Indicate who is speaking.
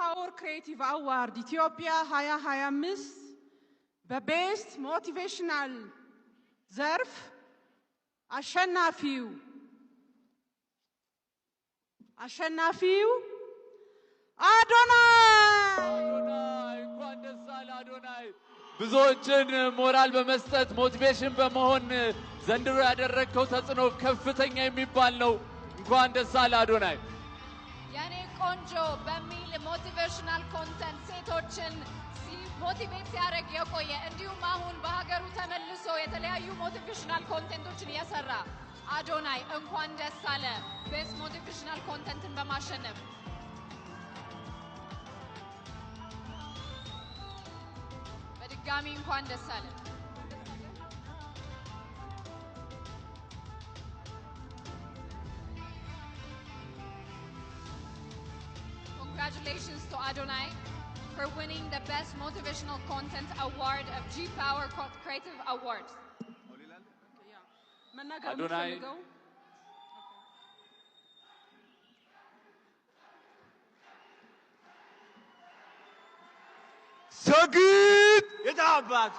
Speaker 1: Power Creative Award Ethiopia 2025 በቤስት ሞቲቬሽናል ዘርፍ አሸናፊው
Speaker 2: አዶናይ እንኳን ደስ አለ አዶናይ ብዙዎችን ሞራል በመስጠት ሞቲቬሽን በመሆን ዘንድሮ ያደረከው ተጽዕኖ ከፍተኛ የሚባል ነው እንኳን ደስ አለ አዶናይ
Speaker 3: ያኔ ቆንጆ በሚል ሞቲቬሽናል ኮንተንት ሴቶችን ሞቲቬት ያደርግ የቆየ እንዲሁም አሁን በሀገሩ ተመልሶ የተለያዩ ሞቲቬሽናል ኮንተንቶችን ያሰራ አዶናይ እንኳን ደስ አለ ቤስት ሞቲቬሽናል ኮንተንትን በማሸነፍ በድጋሚ እንኳን ደስ አለ Congratulations to Adonai for winning the Best Motivational Content Award of G-Power Creative Awards.
Speaker 2: Adonai.
Speaker 4: So good! Get out, bud!